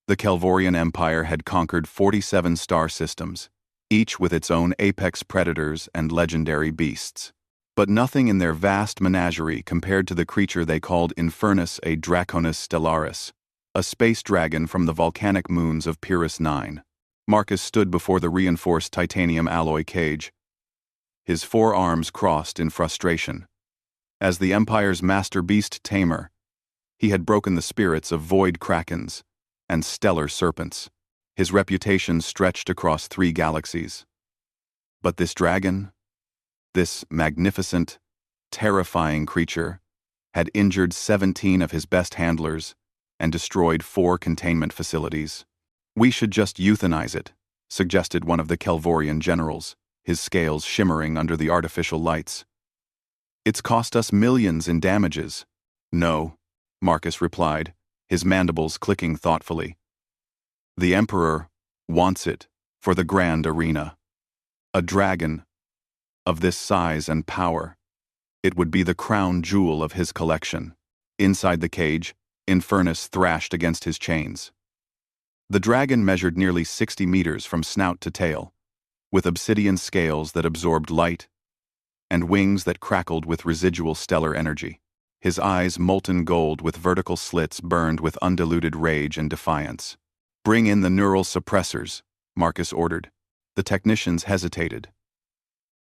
The Kelvorian Empire had conquered 47 star systems, each with its own apex predators and legendary beasts. But nothing in their vast menagerie compared to the creature they called Infernus a Draconis Stellaris, a space dragon from the volcanic moons of Pyrrhus 9. Marcus stood before the reinforced titanium alloy cage, his forearms crossed in frustration. As the Empire's master beast tamer, he had broken the spirits of void krakens and stellar serpents. His reputation stretched across 3 galaxies. But this dragon, this magnificent, terrifying creature, had injured 17 of his best handlers and destroyed 4 containment facilities. "We should just euthanize it," suggested one of the Kelvorian generals, his scales shimmering under the artificial lights. "It's cost us millions in damages." "No," Marcus replied, his mandibles clicking thoughtfully. "The Emperor wants it for the grand arena. A dragon of this size and power. It would be the crown jewel of his collection." Inside the cage, Infernus thrashed against his chains. The dragon measured nearly 60 meters from snout to tail, with obsidian scales that absorbed light and wings that crackled with residual stellar energy. His eyes molten gold with vertical slits burned with undiluted rage and defiance. "Bring in the neural suppressors," Marcus ordered. The technicians hesitated.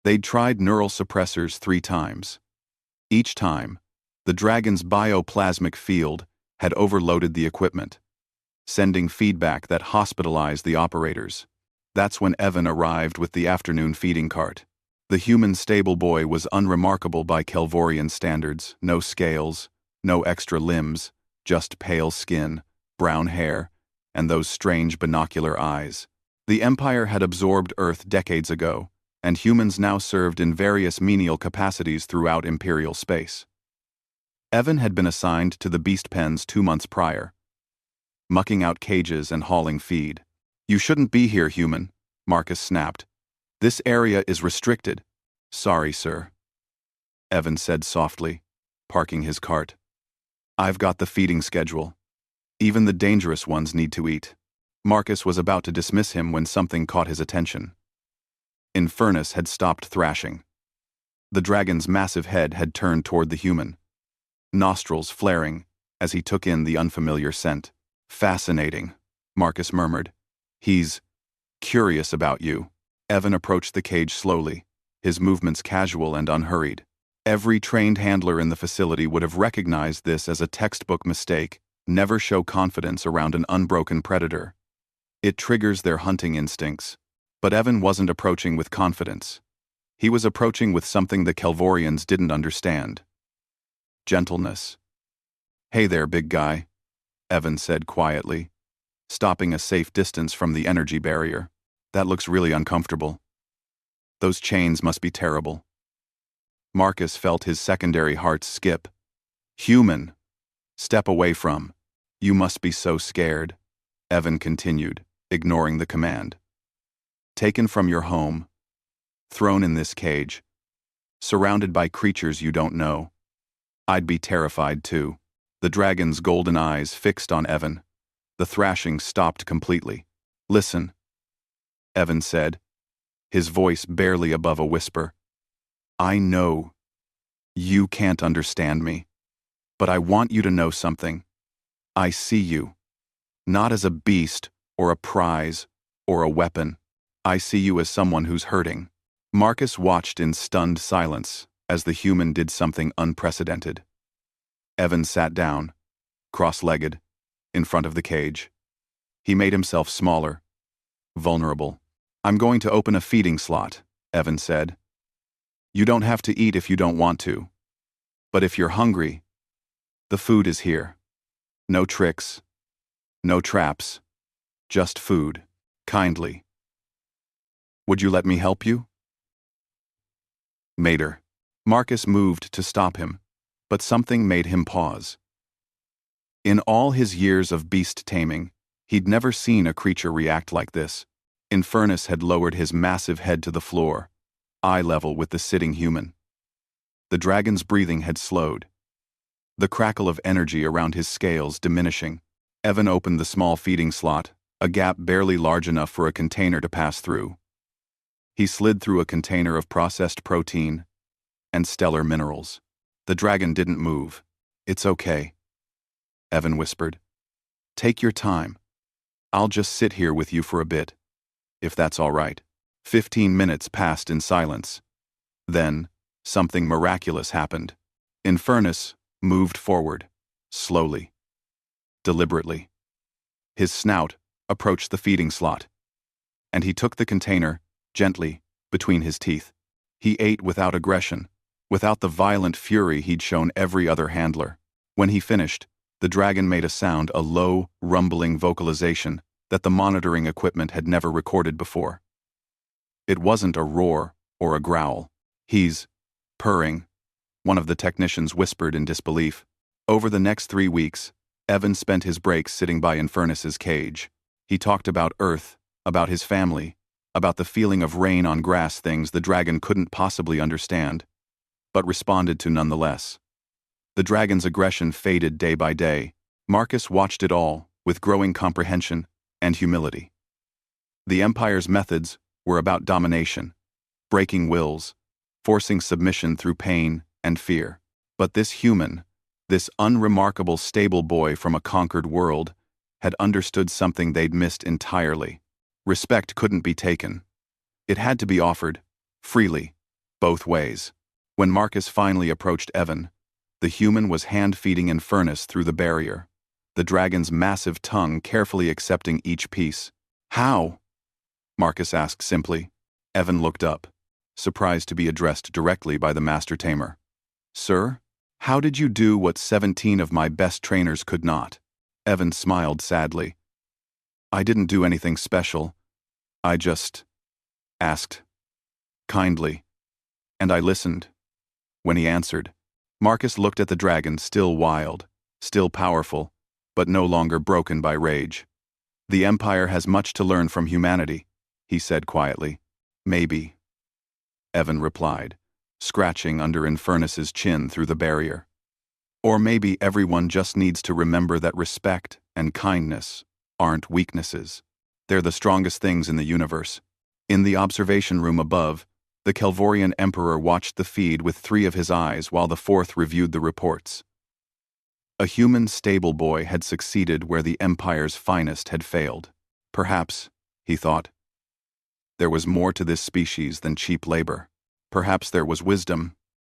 They'd tried neural suppressors 3 times. Each time, the dragon's bioplasmic field had overloaded the equipment, sending feedback that hospitalized the operators. That's when Evan arrived with the afternoon feeding cart. The human stable boy was unremarkable by Kelvorian standards. No scales, no extra limbs, just pale skin, brown hair, and those strange binocular eyes. The Empire had absorbed Earth decades ago, and humans now served in various menial capacities throughout Imperial space. Evan had been assigned to the beast pens 2 months prior, mucking out cages and hauling feed. "You shouldn't be here, human," Marcus snapped. "This area is restricted." "Sorry, sir," Evan said softly, parking his cart. "I've got the feeding schedule. Even the dangerous ones need to eat." Marcus was about to dismiss him when something caught his attention. Infernus had stopped thrashing. The dragon's massive head had turned toward the human, nostrils flaring as he took in the unfamiliar scent. "Fascinating," Marcus murmured. "He's curious about you." Evan approached the cage slowly, his movements casual and unhurried. Every trained handler in the facility would have recognized this as a textbook mistake. Never show confidence around an unbroken predator. It triggers their hunting instincts. But Evan wasn't approaching with confidence. He was approaching with something the Kelvorians didn't understand. Gentleness. "Hey there, big guy," Evan said quietly, stopping a safe distance from the energy barrier. "That looks really uncomfortable. Those chains must be terrible." Marcus felt his secondary heart skip. "Human. Step away from. You must be so scared," Evan continued, ignoring the command. "Taken from your home, thrown in this cage, surrounded by creatures you don't know. I'd be terrified too." The dragon's golden eyes fixed on Evan. The thrashing stopped completely. "Listen," Evan said, his voice barely above a whisper. "I know you can't understand me, but I want you to know something. I see you, not as a beast or a prize or a weapon. I see you as someone who's hurting." Marcus watched in stunned silence as the human did something unprecedented. Evan sat down, cross-legged, in front of the cage. He made himself smaller, vulnerable. "I'm going to open a feeding slot," Evan said. "You don't have to eat if you don't want to. But if you're hungry, the food is here. No tricks, no traps, just food, kindly. Would you let me help you?" "Mater." Marcus moved to stop him, but something made him pause. In all his years of beast taming, he'd never seen a creature react like this. Infernus had lowered his massive head to the floor, eye level with the sitting human. The dragon's breathing had slowed, the crackle of energy around his scales diminishing. Evan opened the small feeding slot, a gap barely large enough for a container to pass through. He slid through a container of processed protein and stellar minerals. The dragon didn't move. "It's okay," Evan whispered. "Take your time. I'll just sit here with you for a bit, if that's all right." 15 minutes passed in silence. Then, something miraculous happened. Infernus moved forward, slowly, deliberately. His snout approached the feeding slot, and he took the container, gently, between his teeth. He ate without aggression, without the violent fury he'd shown every other handler. When he finished, the dragon made a sound, a low, rumbling vocalization that the monitoring equipment had never recorded before. It wasn't a roar or a growl. "He's purring," one of the technicians whispered in disbelief. Over the next 3 weeks, Evan spent his breaks sitting by Infernus's cage. He talked about Earth, about his family, about the feeling of rain on grass, things the dragon couldn't possibly understand, but responded to nonetheless. The dragon's aggression faded day by day. Marcus watched it all, with growing comprehension and humility. The Empire's methods were about domination, breaking wills, forcing submission through pain and fear. But this human, this unremarkable stable boy from a conquered world, had understood something they'd missed entirely. Respect couldn't be taken. It had to be offered, freely, both ways. When Marcus finally approached Evan, the human was hand-feeding Infernus through the barrier, the dragon's massive tongue carefully accepting each piece. "How?" Marcus asked simply. Evan looked up, surprised to be addressed directly by the master tamer. "Sir, how did you do what 17 of my best trainers could not?" Evan smiled sadly. "I didn't do anything special. I just asked. Kindly. And I listened." When he answered, Marcus looked at the dragon, still wild, still powerful, but no longer broken by rage. "The Empire has much to learn from humanity," he said quietly. "Maybe," Evan replied, scratching under Infernus's chin through the barrier. "Or maybe everyone just needs to remember that respect and kindness aren't weaknesses. They're the strongest things in the universe." In the observation room above, the Kelvorian Emperor watched the feed with 3 of his eyes while the 4th reviewed the reports. A human stable boy had succeeded where the Empire's finest had failed. Perhaps, he thought, there was more to this species than cheap labor. Perhaps there was wisdom